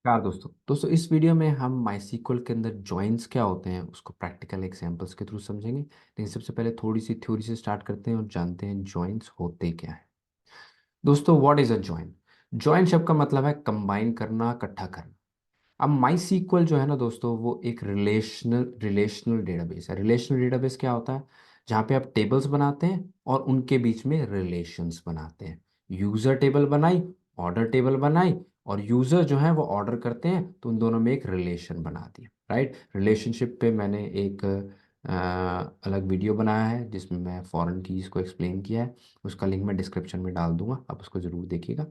नमस्कार दोस्तों इस वीडियो में हम माइस्क्ल के अंदर जॉइंस क्या होते हैं उसको प्रैक्टिकल एग्जांपल्स के थ्रू समझेंगे। लेकिन सबसे पहले थोड़ी सी थ्योरी से स्टार्ट करते हैं और जानते हैं जॉइंस होते क्या है। दोस्तों what is a join? Join शब्द का मतलब है कंबाइन करना, इकट्ठा करना। अब माई जो है ना दोस्तों, वो एक रिलेशनल डेटाबेस है। रिलेशनल डेटाबेस क्या होता है? जहाँ पे आप टेबल्स बनाते हैं और उनके बीच में रिलेशंस बनाते हैं। यूजर टेबल बनाई, ऑर्डर टेबल बनाई, और यूजर जो है वो ऑर्डर करते हैं, तो उन दोनों में एक रिलेशन बना दिया। राइट, रिलेशनशिप पे मैंने एक अलग वीडियो बनाया है जिसमें मैं फॉरेन कीज को एक्सप्लेन किया है। उसका लिंक मैं डिस्क्रिप्शन में डाल दूंगा, आप उसको जरूर देखिएगा।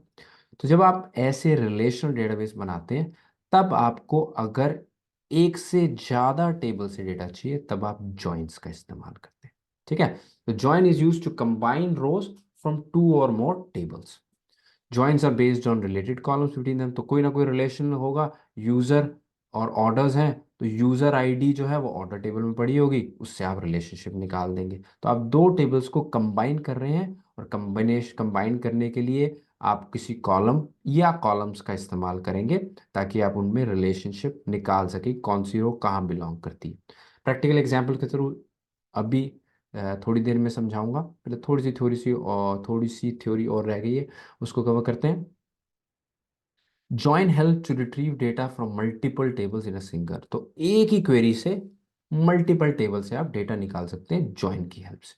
तो जब आप ऐसे रिलेशनल डेटाबेस बनाते हैं, तब आपको अगर एक से ज्यादा टेबल से डेटा चाहिए, तब आप जॉइंस का इस्तेमाल करते हैं। ठीक है, तो join is use to combine rows from two or more tables. Joins are based on related columns between them, तो कोई ना कोई रिलेशन होगा। यूजर और ऑर्डर्स हैं, तो यूजर आईडी जो है वो ऑर्डर टेबल में पड़ी होगी, उससे आप रिलेशनशिप निकाल देंगे। तो आप दो टेबल्स को कंबाइन कर रहे हैं, और कंबाइन करने के लिए आप किसी कॉलम या कॉलम्स का इस्तेमाल करेंगे, ताकि आप उनमें रिलेशनशिप निकाल सके, कौन सी रो कहाँ बिलोंग करती है। प्रैक्टिकल एग्जाम्पल के थ्रू अभी थोड़ी देर में समझाऊंगा। पहले थोड़ी सी थ्योरी और रह गई है, उसको कवर करते हैं। Join help to retrieve data from multiple tables in a single, तो एक ही क्वेरी से मल्टीपल टेबल से आप डेटा निकाल सकते हैं जॉइन की हेल्प से।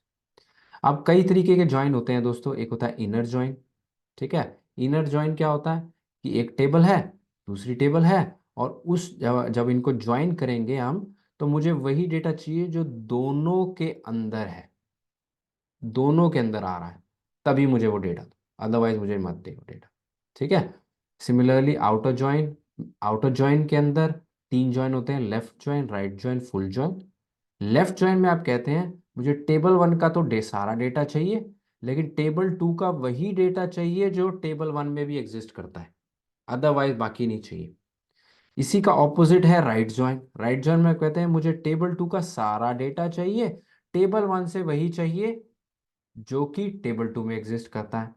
अब कई तरीके के जॉइन होते हैं दोस्तों। एक होता है इनर जॉइन। ठीक है, इनर जॉइन क्या होता है कि एक टेबल है, दूसरी टेबल है, और जब इनको ज्वाइन करेंगे हम, तो मुझे वही डेटा चाहिए जो दोनों के अंदर है, दोनों के अंदर आ रहा है, तभी मुझे वो डेटा दो, अदरवाइज मुझे मत दे वो डेटा। ठीक है। सिमिलरली आउटर जॉइन के अंदर तीन जॉइन होते हैं: left join, right join, full join. Left join में आप कहते हैं मुझे टेबल वन का तो सारा डेटा चाहिए, लेकिन टेबल टू का वही डेटा चाहिए जो टेबल वन में भी एग्जिस्ट करता है, अदरवाइज बाकी नहीं चाहिए। इसी का ऑपोजिट है राइट जॉइन। राइट जॉइन में कहते हैं मुझे टेबल टू का सारा डेटा चाहिए, टेबल वन से वही चाहिए जो कि टेबल टू में एग्जिस्ट करता है।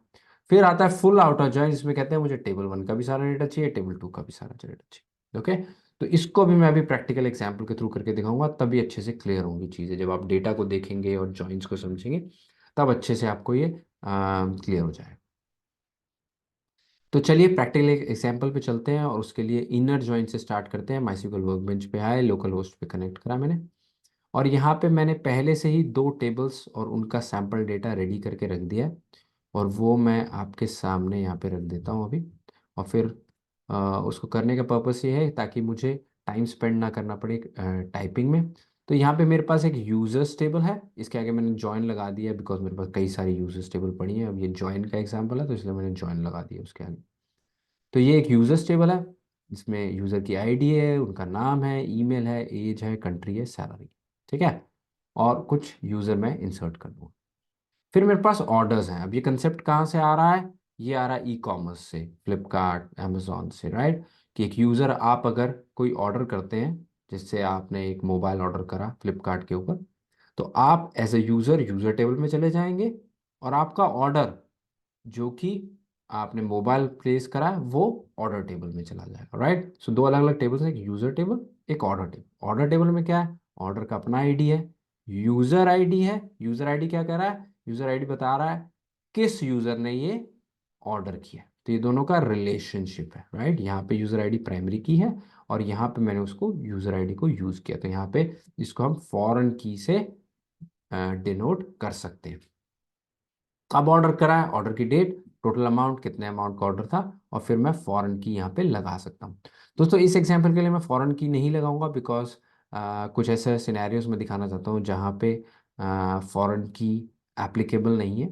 फिर आता है फुल आउटर जॉइन, जिसमें कहते हैं मुझे टेबल वन का भी सारा डेटा चाहिए, टेबल टू का भी सारा डेटा चाहिए। ओके, तो इसको भी मैं अभी प्रैक्टिकल एग्जांपल के थ्रू करके दिखाऊंगा, तभी अच्छे से क्लियर होंगी चीज़ें। जब आप डेटा को देखेंगे और जॉइंस को समझेंगे, तब अच्छे से आपको ये क्लियर हो जाएगा। तो चलिए प्रैक्टिकल एग्जांपल पे चलते हैं, और उसके लिए इनर जॉइन से स्टार्ट करते हैं। माइस्क्ल वर्कबेंच पे आए, लोकल होस्ट पे कनेक्ट करा मैंने, और यहाँ पे मैंने पहले से ही दो टेबल्स और उनका सैंपल डेटा रेडी करके रख दिया है, और वो मैं आपके सामने यहाँ पे रख देता हूँ अभी। और फिर उसको करने का पर्पस ये है ताकि मुझे टाइम स्पेंड ना करना पड़े टाइपिंग में। तो यहाँ पे मेरे पास एक यूजर्स टेबल है, इसके आगे मैंने जॉइन लगा दिया बिकॉज मेरे पास कई सारी यूजर्स टेबल पड़ी हैं। अब ये जॉइन का एग्जांपल है, तो इसलिए मैंने जॉइन लगा दिया उसके आगे। तो ये एक यूजर्स टेबल है, जिसमें यूजर की आईडी है, उनका नाम है, ईमेल है, एज है, कंट्री है, सैलरी। ठीक है, और कुछ यूजर मैं इंसर्ट कर दूंगा। फिर मेरे पास ऑर्डर्स हैं। अब ये कंसेप्ट कहाँ से आ रहा है? ये आ रहा है ई कॉमर्स से, फ्लिपकार्ट, अमेजोन से। राइट, कि एक यूज़र, आप अगर कोई ऑर्डर करते हैं, जिससे आपने एक मोबाइल ऑर्डर करा फ्लिपकार्ट के ऊपर, तो आप as a user user table में चले जाएंगे, और आपका ऑर्डर जो कि आपने मोबाइल प्लेस करा है, वो ऑर्डर टेबल में चला जाएगा। राइट, सो दो अलग अलग टेबल्स हैं, एक यूज़र टेबल, एक ऑर्डर टेबल। ऑर्डर टेबल में क्या है? ऑर्डर का अपना आईडी है, यूज़र आईडी है। यूज़र आईडी क्या कह रहा है? यूजर आईडी बता रहा है किस यूजर ने ये ऑर्डर किया। तो ये दोनों का रिलेशनशिप है। राइट, यहाँ पे यूजर आईडी प्राइमरी की है, और यहाँ पे मैंने उसको यूजर आईडी को यूज किया, तो यहाँ पे इसको हम फॉरेन की से डिनोट कर सकते हैं। कब ऑर्डर करा है, ऑर्डर की डेट, टोटल अमाउंट, कितने अमाउंट का ऑर्डर था, और फिर मैं फॉरेन की यहाँ पे लगा सकता हूँ। दोस्तों इस एग्जाम्पल के लिए मैं फॉरेन की नहीं लगाऊंगा, बिकॉज कुछ ऐसे सिनेरियोज में दिखाना चाहता हूँ जहाँ पे फॉरेन की एप्लीकेबल नहीं है।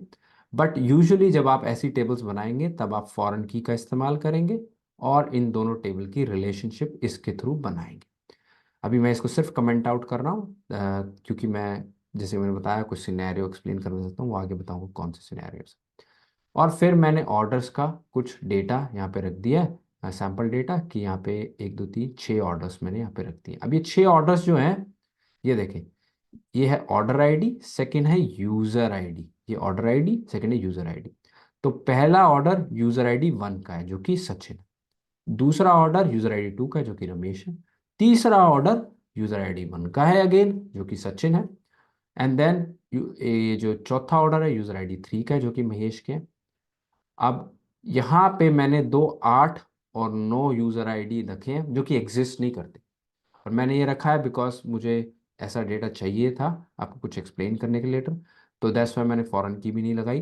बट यूजुअली जब आप ऐसी टेबल्स बनाएंगे, तब आप फॉरेन की का इस्तेमाल करेंगे, और इन दोनों टेबल की रिलेशनशिप इसके थ्रू बनाएंगे। अभी मैं इसको सिर्फ कमेंट आउट कर रहा हूँ, क्योंकि मैं, जैसे मैंने बताया, कुछ सिनेरियो एक्सप्लेन करना चाहता हूँ, वो आगे बताऊंगा कौन से सिनेरियोज। और फिर मैंने ऑर्डर्स का कुछ डेटा यहाँ पे रख दिया है, सैम्पल डेटा, कि यहाँ पे एक दो तीन छः ऑर्डर्स मैंने यहाँ पे रख दिए। अब ये छः ऑर्डर्स जो हैं, ये देखें, ये है ऑर्डर आईडी, सेकंड है यूजर आईडी, ये ऑर्डर आईडी, सेकंड है यूजर आईडी। तो पहला ऑर्डर यूजर आईडी वन का है, जो कि सचिन। दूसरा ऑर्डर यूजर आईडी 2 का है जो कि रमेश है। तीसरा ऑर्डर यूजर आईडी 1 का है अगेन जो कि सचिन है। एंड देन ये जो चौथा ऑर्डर है यूजर आईडी 3 का है जो कि महेश के है। अब यहाँ पे मैंने दो 8 और 9 यूजर आईडी रखे हैं जो कि एग्जिस्ट नहीं करते। और मैंने ये रखा है बिकॉज मुझे ऐसा डेटा चाहिए था आपको कुछ एक्सप्लेन करने के लेटर। तो दैट्स वाई मैंने फॉरेन की भी नहीं लगाई।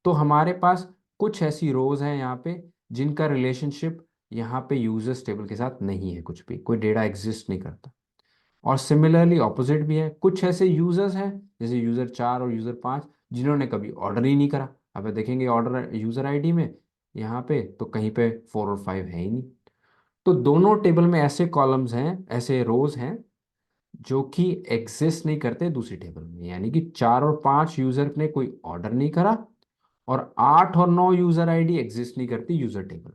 तो हमारे पास कुछ ऐसी रोज हैं यहाँ पे जिनका रिलेशनशिप यहाँ पे यूजर्स टेबल के साथ नहीं है, कुछ भी कोई डेटा एग्जिस्ट नहीं करता। और सिमिलरली ऑपोजिट भी है, कुछ ऐसे यूजर्स हैं जैसे यूजर 4 और यूजर 5 जिन्होंने कभी ऑर्डर ही नहीं करा। अब देखेंगे ऑर्डर यूजर आईडी में यहाँ पे तो कहीं पे 4 और 5 है ही नहीं। तो दोनों टेबल में ऐसे कॉलम्स हैं, ऐसे रोज हैं जो कि एग्जिस्ट नहीं करते दूसरी टेबल में, यानी कि 4 और 5 यूजर ने कोई ऑर्डर नहीं करा और 8 और 9 यूजर आईडी एग्जिस्ट नहीं करती यूजर टेबल।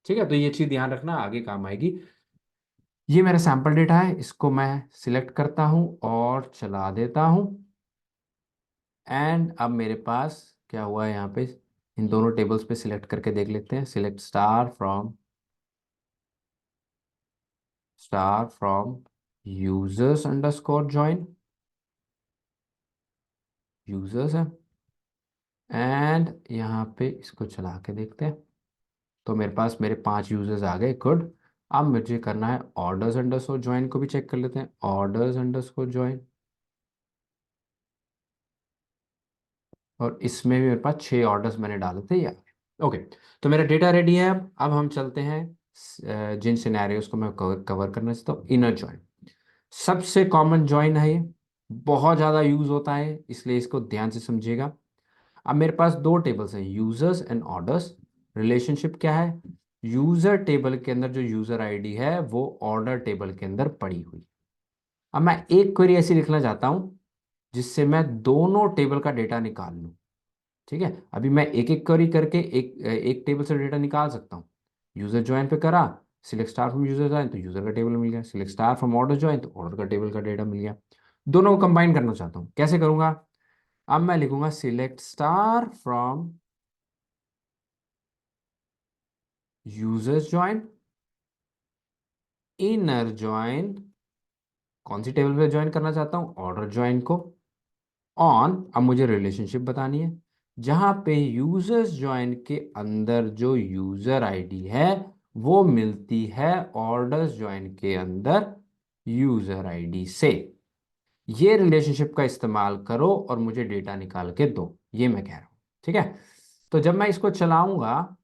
ठीक है, तो ये चीज ध्यान रखना आगे काम आएगी। ये मेरा सैंपल डेटा है, इसको मैं सिलेक्ट करता हूं और चला देता हूं। एंड अब मेरे पास क्या हुआ है यहाँ पे, इन दोनों टेबल्स पे सिलेक्ट करके देख लेते हैं। Select star from users underscore join, users है। एंड यहाँ पे इसको चला के देखते हैं। तो मेरे पास मेरे 5 यूजर्स आ गए, गुड। अब मुझे करना है ऑर्डर्स अंडरस्कोर ज्वाइन को भी चेक कर लेते हैं। ऑर्डर्स अंडरस्कोर ज्वाइन, और इसमें भी मेरे पास 6 ऑर्डर्स मैंने डाले थे यार। ओके, तो मेरा डेटा रेडी है। अब हम चलते हैं जिन सिनेरियोज को मैं कवर करना चाहता हूँ। इनर ज्वाइन सबसे कॉमन ज्वाइन है, ये बहुत ज़्यादा यूज होता है इसलिए इसको ध्यान से समझिएगा। अब मेरे पास दो टेबल्स हैं, यूजर्स एंड ऑर्डर्स। रिलेशनशिप क्या है, यूजर टेबल के अंदर जो यूजर आईडी है वो ऑर्डर टेबल के अंदर पड़ी हुई। अब मैं एक क्वेरी ऐसी लिखना चाहता हूं जिससे मैं दोनों टेबल का डेटा निकाल लूं। ठीक है, अभी मैं एक एक क्वेरी करके एक एक टेबल से डेटा निकाल सकता हूँ। यूजर ज्वाइन पे करा, select star from user join तो यूजर का टेबल मिल गया। Select star from order join तो ऑर्डर का टेबल का डेटा मिल गया। दोनों को कंबाइन करना चाहता हूँ, कैसे करूंगा। अब मैं लिखूंगा select star from users join inner join, कौन सी टेबल पे ज्वाइन करना चाहता हूँ, ऑर्डर ज्वाइन को। ऑन, अब मुझे रिलेशनशिप बतानी है जहां पे यूजर्स ज्वाइन के अंदर जो यूजर आईडी है वो मिलती है ऑर्डर्स ज्वाइन के अंदर यूजर आईडी से। ये रिलेशनशिप का इस्तेमाल करो और मुझे डेटा निकाल के दो, ये मैं कह रहा हूं। ठीक है, तो जब मैं इसको चलाऊंगा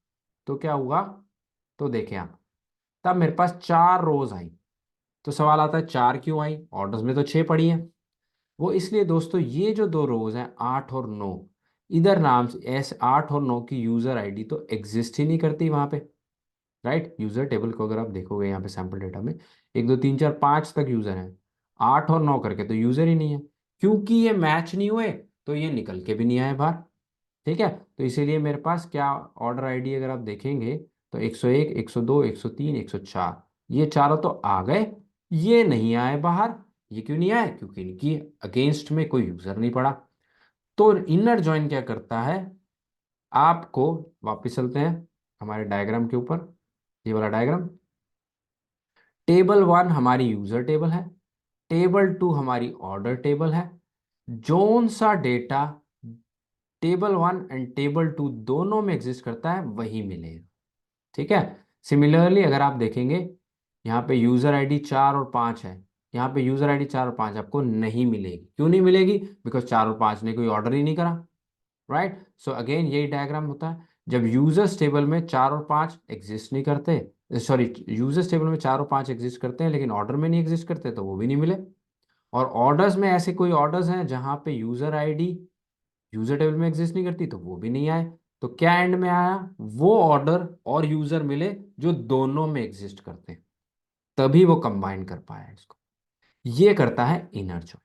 तो क्या हुआ, तो देखें आप, तब मेरे पास 4 रोज आई। तो सवाल आता है 4 क्यों आई, ऑर्डर्स में तो 6 पड़ी हैं। वो इसलिए दोस्तों, ये जो दो रोज हैं 8 और 9, इधर नाम से ऐसे 8 और 9 की यूजर आईडी तो एग्जिस्ट ही नहीं करती वहां पे। राइट, यूजर टेबल को अगर आप देखोगे यहाँ पे सैंपल डेटा में 1 2 3 4 5 तक यूजर हैं, 8 और 9 करके तो यूजर ही नहीं है। क्योंकि ये मैच नहीं हुए तो ये निकल के भी नहीं आए बाहर। ठीक है, तो इसीलिए मेरे पास क्या ऑर्डर आईडी अगर आप देखेंगे तो 101 102 103 104, ये चारों तो आ गए, ये नहीं आए बाहर। ये क्यों नहीं आए, क्योंकि इनकी अगेंस्ट में कोई यूजर नहीं पड़ा। तो इनर जॉइन क्या करता है, आपको वापस चलते हैं हमारे डायग्राम के ऊपर, ये वाला डायग्राम। टेबल 1 हमारी यूजर टेबल है, टेबल 2 हमारी ऑर्डर टेबल है। जोन सा डेटा टेबल 1 एंड टेबल 2 दोनों में एग्जिस्ट करता है वही मिलेगा। ठीक है, सिमिलरली अगर आप देखेंगे यहाँ पे यूजर आईडी 4 और 5 है, यहाँ पे यूजर आईडी 4 और 5 आपको नहीं मिलेगी। क्यों नहीं मिलेगी, बिकॉज 4 और 5 ने कोई ऑर्डर ही नहीं करा। राइट, सो अगेन यही डायग्राम होता है। जब यूजर्स टेबल में 4 और 5 एग्जिस्ट नहीं करते, सॉरी, यूजर्स टेबल में 4 और 5 एग्जिस्ट करते हैं लेकिन ऑर्डर में नहीं एग्जिस्ट करते तो वो भी नहीं मिले। और ऑर्डर्स में ऐसे कोई ऑर्डर्स हैं जहां पे यूजर आईडी यूजर टेबल में एग्जिस्ट नहीं करती तो वो भी नहीं आए। तो क्या एंड में आया, वो ऑर्डर और यूजर मिले जो दोनों में एग्जिस्ट करते हैं, तभी वो कंबाइन कर पाया इसको। ये करता है इनर जॉइन।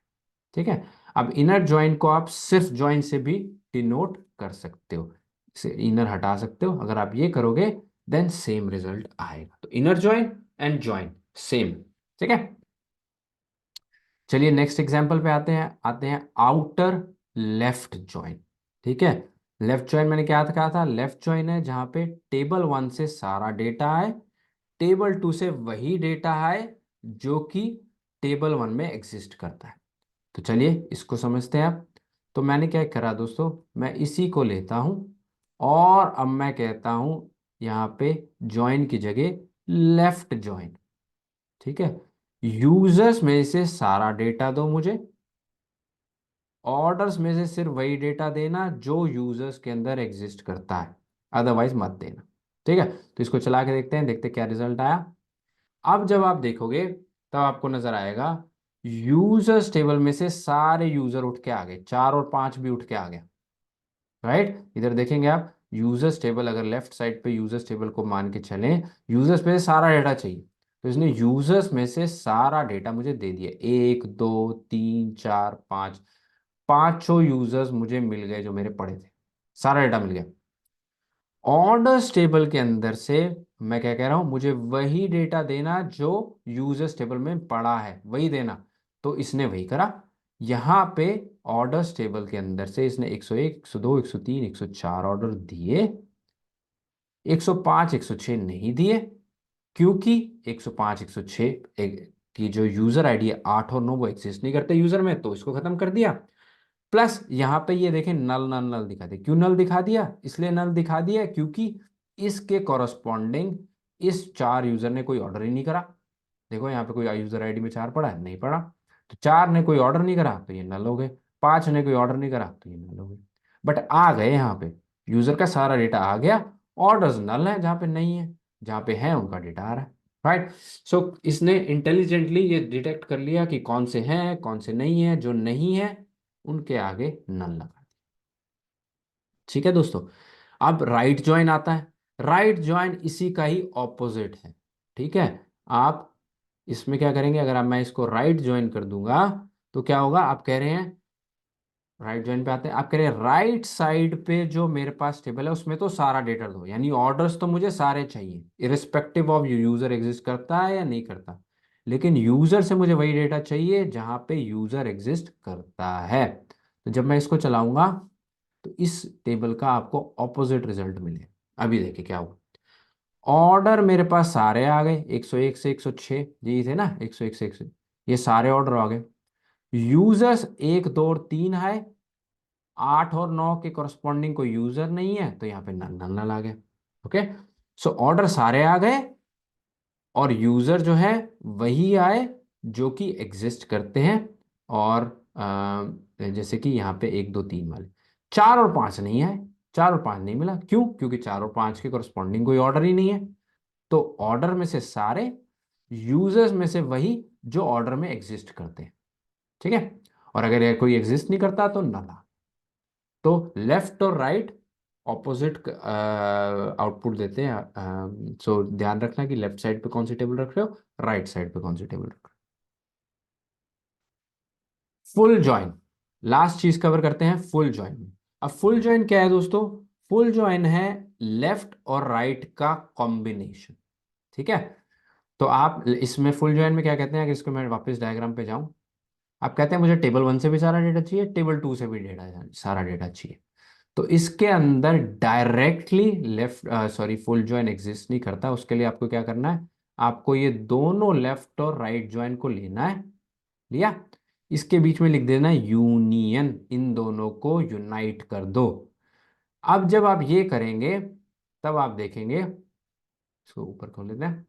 ठीक है, अब इनर जॉइन को आप सिर्फ जॉइन से भी डिनोट कर सकते हो, इसे इनर हटा सकते हो। अगर आप ये करोगे देन सेम रिजल्ट आएगा। तो inner join and join same. ठीक है, चलिए नेक्स्ट एग्जांपल पे आते हैं आउटर लेफ्ट जॉइन। ठीक है, लेफ्ट जॉइन मैंने क्या कहा था, लेफ्ट जॉइन है जहां पे टेबल 1 से सारा डेटा है टेबल 2 से वही डेटा है जो कि टेबल 1 में एग्जिस्ट करता है। तो चलिए इसको समझते हैं आप। तो मैंने क्या करा दोस्तों, मैं इसी को लेता हूं और अब मैं कहता हूं यहाँ पे ज्वाइन की जगह लेफ्ट ज्वाइन। ठीक है, यूजर्स में से सारा डेटा दो मुझे, ऑर्डर्स में से सिर्फ वही डेटा देना जो यूजर्स के अंदर एग्जिस्ट करता है, अदरवाइज मत देना। ठीक है, तो इसको चला के देखते हैं, देखते क्या रिजल्ट आया। अब जब आप देखोगे तब आपको नजर आएगा यूजर्स टेबल में से सारे यूजर उठ के आ गए, 4 और 5 भी उठ के आ गया। राइट, इधर देखेंगे आप, यूजर्स टेबल अगर लेफ्ट साइड पे यूजर्स टेबल को मान के चलें, यूजर्स में से सारा डेटा चाहिए, तो इसने यूजर्स में से सारा डेटा मुझे दे दिया, 1 2 3 4 5, पांचों यूजर्स मुझे मिल गए जो मेरे पड़े थे, सारा डेटा मिल गया। ऑर्डर्स टेबल के अंदर से मैं क्या कह रहा हूं, मुझे वही डेटा देना जो यूजर्स टेबल में पड़ा है, वही देना। तो इसने वही करा। यहां पे ऑर्डर्स टेबल के अंदर से इसने 101 102 103 104 ऑर्डर दिए, 105 106 नहीं दिए, क्योंकि 105 106 की जो यूजर आईडी है 8 और 9 वो एग्जिस्ट नहीं करते यूजर में, तो इसको खत्म कर दिया। प्लस यहाँ पे ये देखें नल नल नल दिखा दे, क्यों नल दिखा दिया, इसलिए नल दिखा दिया क्योंकि इसके कॉरस्पॉन्डिंग इस 4 यूजर ने कोई ऑर्डर ही नहीं करा। देखो यहाँ पे कोई यूजर आईडी में 4 पड़ा है, नहीं पड़ा, तो 4 ने कोई ऑर्डर नहीं करा तो ये नल हो गए, 5 ने कोई ऑर्डर नहीं करा तो ये नल हो गए। बट आ गए यहाँ पे, यूजर का सारा डेटा आ गया, ऑर्डर्स नल है जहाँ पे नहीं है, जहाँ पे है उनका डेटा आ रहा है। राइट, सो इसने इंटेलिजेंटली ये डिटेक्ट कर लिया कि कौन से हैं कौन से नहीं है, जो नहीं है उनके आगे नल लगा दिया। ठीक है दोस्तों, अब राइट ज्वाइन आता है। राइट ज्वाइन इसी का ही ऑपोजिट है। ठीक है, आप इसमें क्या करेंगे, अगर मैं इसको राइट ज्वाइन कर दूंगा तो क्या होगा, आप कह रहे हैं राइट ज्वाइन पे आते हैं, आप कह रहे हैं राइट साइड पे जो मेरे पास टेबल है उसमें तो सारा डेटा दो, यानी ऑर्डर्स तो मुझे सारे चाहिए इरिस्पेक्टिव ऑफ यूजर एग्जिस्ट करता है या नहीं करता, लेकिन यूजर से मुझे वही डेटा चाहिए जहां पे यूजर एग्जिस्ट करता है। तो जब मैं इसको चलाऊंगा तो इस टेबल का आपको ऑपोजिट रिजल्ट मिले। अभी देखिए क्या हुआ, ऑर्डर मेरे पास सारे आ गए, 101 से 106 यही थे ना, 101 से 100, ये सारे ऑर्डर आ गए। यूजर्स 1 2 और 3 है, 8 और 9 के करस्पॉन्डिंग कोई यूजर नहीं है, तो यहाँ पे नल नल नल आ गए। ओके, सो ऑर्डर सारे आ गए और यूजर जो है वही आए जो कि एग्जिस्ट करते हैं। और जैसे कि यहाँ पे 1 2 3 वाले, 4 और 5 नहीं आए, 4 और 5 नहीं मिला, क्यों, क्योंकि 4 और 5 के करस्पॉन्डिंग कोई ऑर्डर ही नहीं है। तो ऑर्डर में से सारे, यूजर्स में से वही जो ऑर्डर में एग्जिस्ट करते हैं। ठीक है, और अगर ये कोई एग्जिस्ट नहीं करता तो नला। तो लेफ्ट और राइट ऑपोजिट आउटपुट देते हैं। सो ध्यान रखना कि लेफ्ट साइड पे कौन सी टेबल रख रहे हो, राइट साइड पे कौन सी टेबल रख रहे हो। फुल जॉइन, लास्ट चीज कवर करते हैं फुल जॉइन में। अब फुल जॉइन क्या है दोस्तों, फुल जॉइन है लेफ्ट और राइट का कॉम्बिनेशन। ठीक है, तो आप इसमें फुल जॉइन में क्या कहते हैं, अगर इसको मैं वापस डायग्राम पे जाऊं, आप कहते हैं मुझे टेबल 1 से भी सारा डेटा चाहिए, टेबल 2 से भी डेटा सारा डेटा चाहिए। तो इसके अंदर directly left sorry full join exist नहीं करता, उसके लिए आपको क्या करना है, आपको ये दोनों लेफ्ट और राइट जॉइन को लेना है, लिया, इसके बीच में लिख देना यूनियन, इन दोनों को यूनाइट कर दो। अब जब आप ये करेंगे तब आप देखेंगे, इसको ऊपर खोल लेते हैं,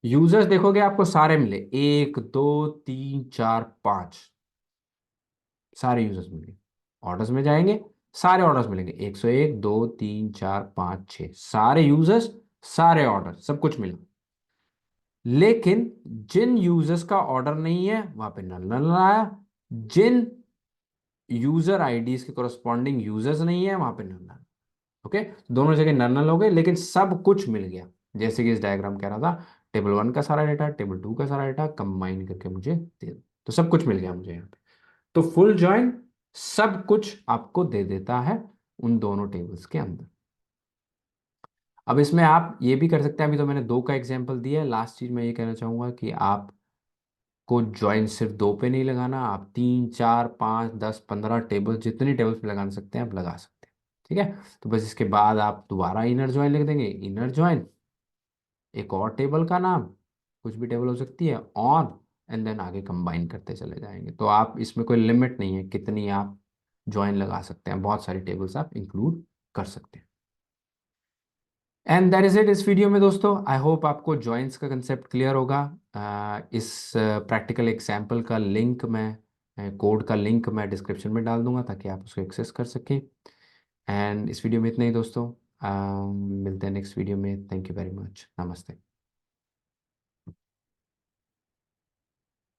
यूजर्स देखोगे आपको सारे मिले, 1 2 3 4 5, सारे यूजर्स मिलेंगे। ऑर्डर्स में जाएंगे, सारे ऑर्डर्स मिलेंगे, 101 2 3 4 5 6, सारे यूजर्स, सारे ऑर्डर, सब कुछ मिला। लेकिन जिन यूजर्स का ऑर्डर नहीं है वहां पे नल नल आया, जिन यूजर आईडीज के कोरस्पॉन्डिंग यूजर्स नहीं है वहां पे नल नल। ओके, दोनों जगह नल नल हो गए, लेकिन सब कुछ मिल गया। जैसे कि इस डायग्राम कह रहा था, टेबल 1 का सारा डेटा, टेबल 2 का सारा डेटा कंबाइन करके मुझे दे दो, तो सब कुछ मिल गया मुझे यहाँ पे। तो फुल जॉइन सब कुछ आपको दे देता है उन दोनों टेबल्स के अंदर। अब इसमें आप ये भी कर सकते हैं, अभी तो मैंने 2 का एग्जांपल दिया है, लास्ट चीज मैं ये कहना चाहूंगा कि आपको ज्वाइन सिर्फ 2 पे नहीं लगाना, आप 3 4 5 10 15 टेबल, जितनी टेबल्स पे लगा सकते हैं आप लगा सकते हैं। ठीक है, तो बस इसके बाद आप दोबारा इनर ज्वाइन लिख देंगे, इनर ज्वाइन एक और टेबल का नाम, कुछ भी टेबल हो सकती है, और एंड देन आगे कंबाइन करते चले जाएंगे। तो आप इसमें कोई लिमिट नहीं है कितनी आप ज्वाइन लगा सकते हैं, बहुत सारी टेबल्स आप इंक्लूड कर सकते हैं। एंड दैट इज इट इस वीडियो में दोस्तों। आई होप आपको जॉइंट्स का कंसेप्ट क्लियर होगा। इस प्रैक्टिकल एग्जाम्पल का लिंक मैं, कोड का लिंक मैं डिस्क्रिप्शन में डाल दूंगा ताकि आप उसको एक्सेस कर सकें। एंड इस वीडियो में इतना ही दोस्तों। मिलते हैं नेक्स्ट वीडियो में। Thank you very much. नमस्ते।